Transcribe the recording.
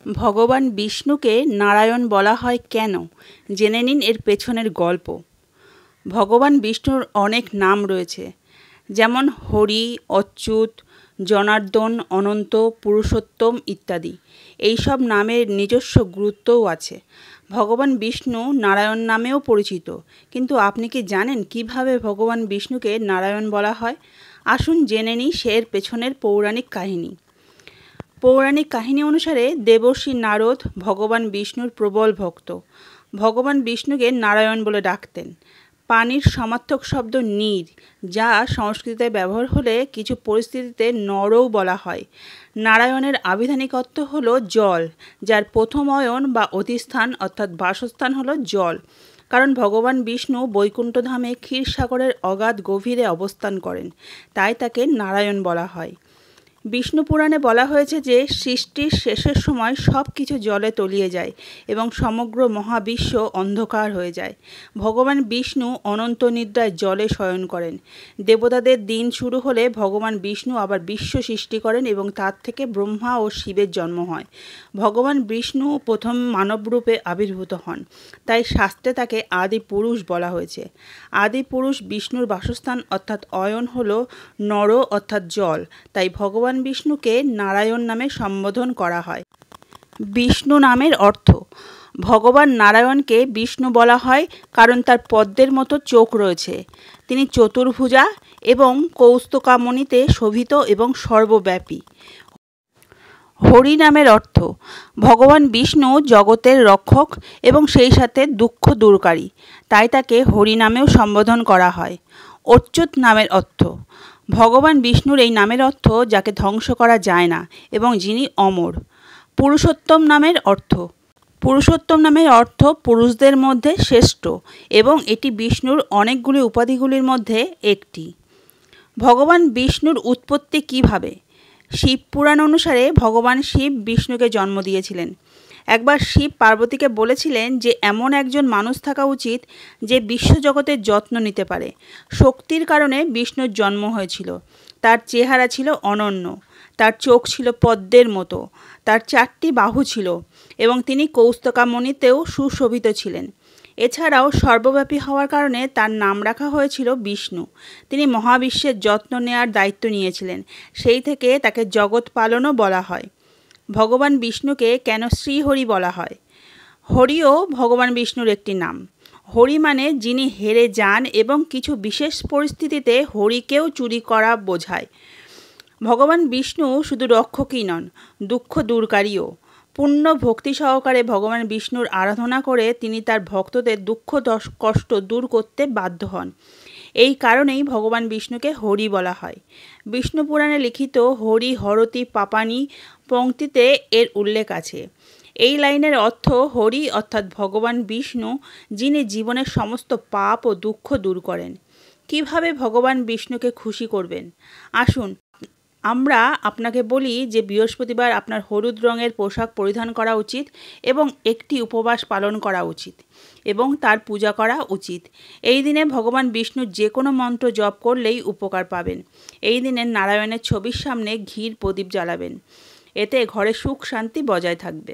ভগবান বিষ্ণুকে নারায়ণ বলা হয় কেন? জেনে নিন এর পেছনের গল্প। ভগবান বিষ্ণুর অনেক নাম রয়েছে, যেমন হরি, অচ্যুত, জনার্দন, অনন্ত, পুরুষোত্তম ইত্যাদি। এই সব নামের নিজস্ব গুরুত্বও আছে। ভগবান বিষ্ণু নারায়ণ নামেও পরিচিত, কিন্তু আপনি কি জানেন কিভাবে ভগবান বিষ্ণুকে নারায়ণ বলা হয়? আসুন জেনে নিই এর পেছনের পৌরাণিক কাহিনী। পৌরাণিক কাহিনী অনুসারে দেবর্ষি নারদ ভগবান বিষ্ণুর প্রবল ভক্ত। ভগবান বিষ্ণুকে নারায়ণ বলে ডাকতেন। পানির সমার্থক শব্দ নীর, যা সংস্কৃতে ব্যবহার হলে কিছু পরিস্থিতিতে নরও বলা হয়। নারায়ণের আবিধানিক অর্থ হল জল, যার প্রথম অয়ন বা অধিস্থান অর্থাৎ বাসস্থান হল জল। কারণ ভগবান বিষ্ণু বৈকুণ্ঠধামে ক্ষীরসাগরের অগাধ গভীরে অবস্থান করেন, তাই তাকে নারায়ণ বলা হয়। বিষ্ণু পুরাণে বলা হয়েছে যে সৃষ্টির শেষের সময় সব কিছু জলে তলিয়ে যায় এবং সমগ্র মহাবিশ্ব অন্ধকার হয়ে যায়। ভগবান বিষ্ণু অনন্ত নিদ্রায় জলে শয়ন করেন। দেবতাদের দিন শুরু হলে ভগবান বিষ্ণু আবার বিশ্ব সৃষ্টি করেন এবং তার থেকে ব্রহ্মা ও শিবের জন্ম হয়। ভগবান বিষ্ণু প্রথম মানবরূপে আবির্ভূত হন, তাই শাস্ত্রে তাকে আদি পুরুষ বলা হয়েছে। আদি পুরুষ বিষ্ণুর বাসস্থান অর্থাৎ অয়ন হল নর অর্থাৎ জল, তাই ভগবান বিষ্ণুকে নারায়ণ নামে সম্বোধন করা হয়। বিষ্ণু নামের অর্থ। ভগবান নারায়ণকে বিষ্ণু বলা হয় কারণ তার পদ্মের মতো চোখ রয়েছে। তিনি চতুর্ভুজা এবং কৌস্তকামণিতে শোভিত এবং সর্বব্যাপী। হরি নামের অর্থ। ভগবান বিষ্ণু জগতের রক্ষক এবং সেই সাথে দুঃখ দূরকারী, তাই তাকে হরি নামেও সম্বোধন করা হয়। অচ্যুত নামের অর্থ। ভগবান বিষ্ণুর এই নামের অর্থ যাকে ধ্বংস করা যায় না এবং যিনি অমর। পুরুষোত্তম নামের অর্থ। পুরুষোত্তম নামের অর্থ পুরুষদের মধ্যে শ্রেষ্ঠ এবং এটি বিষ্ণুর অনেকগুলি উপাধিগুলির মধ্যে একটি। ভগবান বিষ্ণুর উৎপত্তি কিভাবে? শিব পুরাণ অনুসারে ভগবান শিব বিষ্ণুকে জন্ম দিয়েছিলেন। একবার শিব পার্বতীকে বলেছিলেন যে এমন একজন মানুষ থাকা উচিত যে বিশ্বজগতের যত্ন নিতে পারে। শক্তির কারণে বিষ্ণুর জন্ম হয়েছিল। তার চেহারা ছিল অনন্য, তার চোখ ছিল পদ্মের মতো, তার 4টি বাহু ছিল এবং তিনি কৌস্তকামণিতেও সুশোভিত ছিলেন। এছাড়াও সর্বব্যাপী হওয়ার কারণে তার নাম রাখা হয়েছিল বিষ্ণু। তিনি মহাবিশ্বের যত্ন নেওয়ার দায়িত্ব নিয়েছিলেন, সেই থেকে তাকে জগৎ পালনও বলা হয়। ভগবান বিষ্ণুকে কেন শ্রীহরি বলা হয়? হরিও ভগবান বিষ্ণুর একটি নাম। হরি মানে যিনি হেরে যান এবং কিছু বিশেষ পরিস্থিতিতে হরিকেও চুরি করা বোঝায়। ভগবান বিষ্ণু শুধু রক্ষকই নন, দুঃখ দূরকারীও। পূর্ণ ভক্তি সহকারে ভগবান বিষ্ণুর আরাধনা করে তিনি তার ভক্তদের দুঃখ কষ্ট দূর করতে বাধ্য হন। এই কারণেই ভগবান বিষ্ণুকে হরি বলা হয়। বিষ্ণু পুরাণে লিখিত হরি হরতি পাপানি পংক্তিতে এর উল্লেখ আছে। এই লাইনের অর্থ হরি অর্থাৎ ভগবান বিষ্ণু, যিনি জীবনের সমস্ত পাপ ও দুঃখ দূর করেন। কিভাবে ভগবান বিষ্ণুকে খুশি করবেন? আসুন আমরা আপনাকে বলি যে বৃহস্পতিবার আপনার হলুদ রঙের পোশাক পরিধান করা উচিত এবং একটি উপবাস পালন করা উচিত এবং তার পূজা করা উচিত। এই দিনে ভগবান বিষ্ণুর যে কোনো মন্ত্র জপ করলেই উপকার পাবেন। এই দিনে নারায়ণের ছবির সামনে ঘির প্রদীপ জ্বালাবেন, এতে ঘরে সুখ শান্তি বজায় থাকবে।